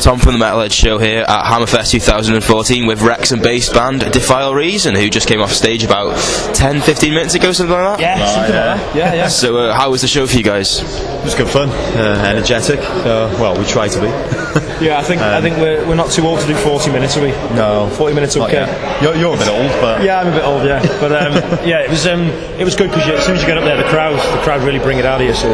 Tom from the Metalheadz show here at Hammerfest 2014 with Wrexham-based band Defy All Reason, who just came off stage about 10-15 minutes ago, something like that? Yeah, something like that. Yeah. So how was the show for you guys? It was good fun, energetic. Well, we try to be. Yeah, I think we're not too old to do 40 minutes, are we? No, 40 minutes okay. You're a bit old, but yeah, I'm a bit old, yeah. But yeah, it was good because as soon as you get up there, the crowd really bring it out of you. So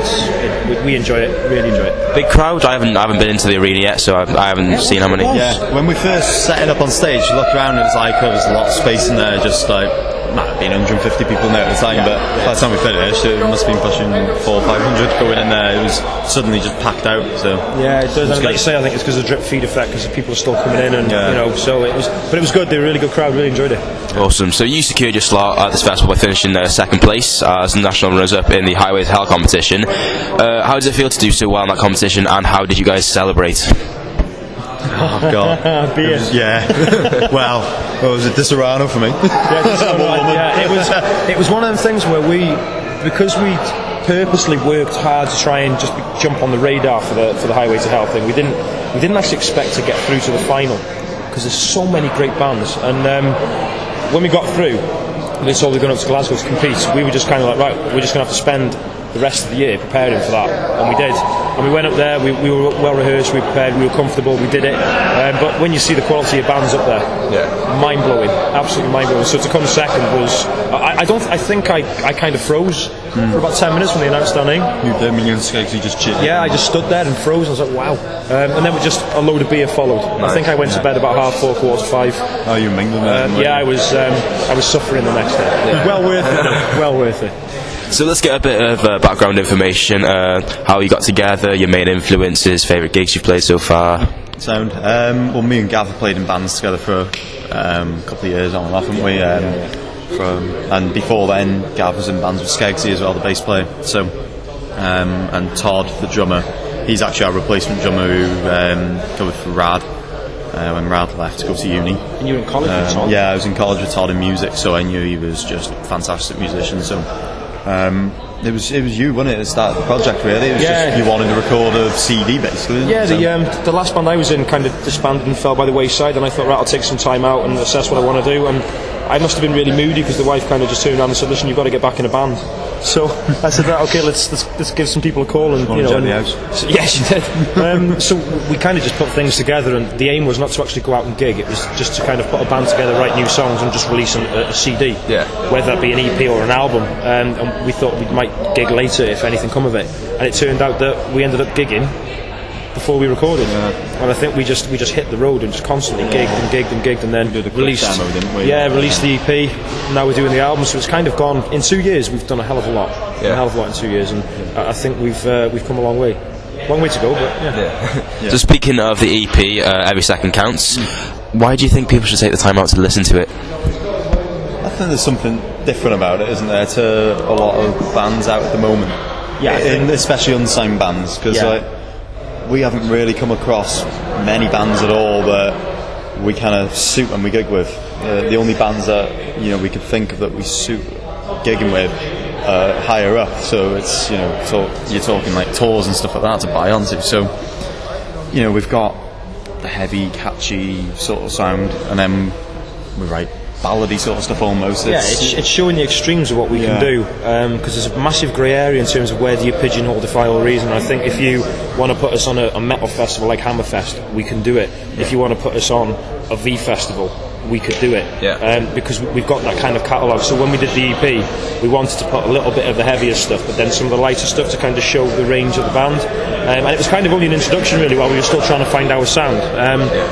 we enjoy it, really enjoy it. Big crowd. I haven't been into the arena yet, so I haven't seen how many. Yeah, when we first set it up on stage, you looked around and it was like there was a lot of space in there, just like. Might have been 150 people in there at the time, but by the time we finished, it must have been pushing 400 or 500 going in there. It was suddenly just packed out. So yeah, it does. Like you say, I think it's because of the drip feed effect, because people are still coming in, and you know, so it was. But it was good. They were a really good crowd. Really enjoyed it. Awesome. So you secured your slot at this festival by finishing second place as the national runners-up in the Highway to Hell competition. How does it feel to do so well in that competition, and how did you guys celebrate? Oh God! Beer. Well, what was it? Disaronno for me. It was one of them things where because we purposely worked hard to try and just jump on the radar for the Highway to Hell thing. We didn't actually expect to get through to the final because there's so many great bands. And when we got through, they told we were going up to Glasgow to compete. We were just kind of like, right, we're just going to have to spend the rest of the year preparing for that, and we did. And we went up there, we were well rehearsed, we prepared, we were comfortable, we did it. But when you see the quality of bands up there, mind blowing, absolutely mind blowing. So to come second was, I think I kind of froze for about 10 minutes when they announced our name. You did, me and Skeggsy just chilled. Yeah, I just stood there and froze. I was like, wow. And then just a load of beer followed. Nice. I think I went to bed about 4:30, 4:45. Oh, you mingled there? Yeah, I was suffering the next day. Yeah. Well worth it. Well worth it. So let's get a bit of background information, how you got together, your main influences, favourite gigs you've played so far. Sound. Well, me and Gav have played in bands together for a couple of years on and off, haven't we? And before then, Gav was in bands with Skeggsy as well, the bass player. So, and Todd, the drummer, he's actually our replacement drummer who covered for Rad when Rad left to go to uni. And you were in college with Todd? Yeah, I was in college with Todd in music, so I knew he was just a fantastic musician. So. It was you, wasn't it? It started the project really. It was just you wanted to record a CD basically. Yeah, the last band I was in kind of disbanded and fell by the wayside, and I thought, right, I'll take some time out and assess what I want to do. And I must have been really moody because the wife kind of just turned around and said, "Listen, you've got to get back in a band." So I said, right, okay, let's give some people a call, and you know. The house. So, yeah, she did. So we kind of just put things together, and the aim was not to actually go out and gig. It was just to kind of put a band together, write new songs, and just release a CD. Yeah. Whether that be an EP or an album. And we thought we might gig later if anything come of it. And it turned out that we ended up gigging before we recorded, and I think we just hit the road and just constantly gigged and then released demo, didn't we? Released the EP. Now we're doing the album, so it's kind of gone in 2 years. We've done a hell of a lot, in 2 years, and I think we've come a long way to go, but So speaking of the EP, Every Second Counts, why do you think people should take the time out to listen to it? I think there's something different about it, isn't there, to a lot of bands out at the moment. Yeah, especially unsigned bands, because we haven't really come across many bands at all that we kind of suit and we gig with. The only bands that we could think of that we suit gigging with higher up. So it's you're talking like tours and stuff like that to buy onto. So we've got the heavy, catchy sort of sound, and then we write ballady sort of stuff almost. It's showing the extremes of what we can do, because there's a massive grey area in terms of where do you pigeonhole Defy All Reason. I think if you want to put us on a metal festival like Hammerfest, we can do it. If you want to put us on a V festival, we could do it, because we've got that kind of catalogue. So when we did the EP, we wanted to put a little bit of the heavier stuff, but then some of the lighter stuff to kind of show the range of the band. And it was kind of only an introduction really, while we were still trying to find our sound.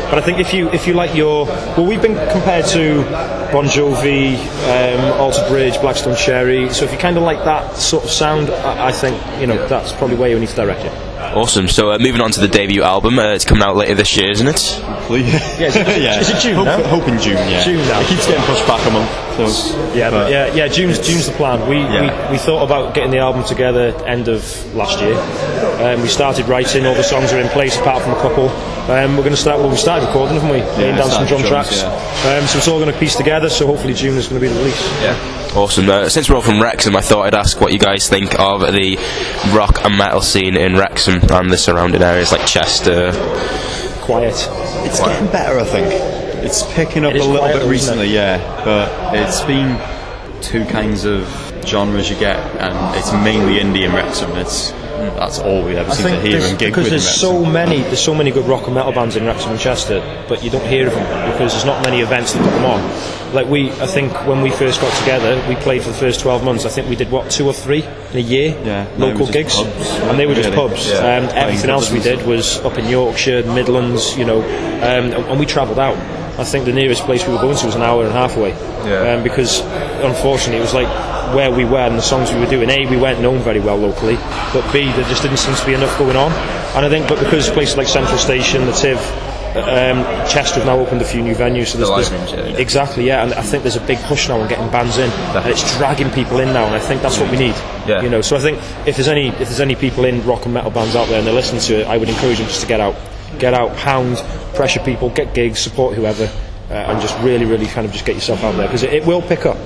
But I think if you like we've been compared to Bon Jovi, Alter Bridge, Blackstone Cherry. So if you kind of like that sort of sound, I think that's probably where you need to direct it. Awesome. So moving on to the debut album, it's coming out later this year, isn't it? Is it June now? Hoping June, June now. It keeps getting pushed back a month. So. June's the plan. We thought about getting the album together end of last year. We started writing, all the songs are in place apart from a couple. We started recording, haven't we? Laying down some drum tracks. So it's all going to piece together, so hopefully June is going to be the release. Yeah. Awesome. Since we're all from Wrexham, I thought I'd ask what you guys think of the rock and metal scene in Wrexham and the surrounding areas like Chester, quiet. It's getting better, I think. It's picking up a little bit recently, but it's been two kinds of genres you get, and it's mainly indie in Wrexham. That's all we ever seem to hear and gig with. Because there's so many good rock and metal bands in Wrexham and Chester, but you don't hear of them because there's not many events that put them on. Like I think when we first got together, we played for the first 12 months. I think we did 2 or 3 in a year, local gigs, and they were just pubs. Everything else we did was up in Yorkshire, Midlands, and we travelled out. I think the nearest place we were going to was an hour and a half away, because unfortunately it was like where we were and the songs we were doing. A, we weren't known very well locally, but B, there just didn't seem to be enough going on. And I think, but because places like Central Station, the TIV, Chester have now opened a few new venues, so there's exactly, and I think there's a big push now on getting bands in, and it's dragging people in now, and I think that's what we need. So I think if there's any people in rock and metal bands out there and they're listening to it, I would encourage them just to get out, hound, pressure people, get gigs, support whoever, and just really kind of just get yourself out there, because it will pick up.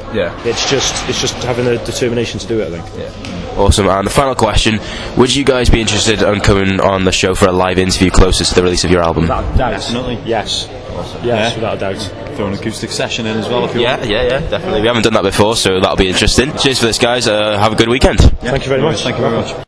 It's just having the determination to do it, I think. Awesome. And the final question: would you guys be interested in coming on the show for a live interview closer to the release of your album? Without a doubt. Definitely. Yes. Awesome. Yes, without a doubt. Throw an acoustic session in as well if you want. Yeah, definitely. We haven't done that before, so that'll be interesting. Cheers for this, guys. Have a good weekend. Thank you very much. Thank you very much.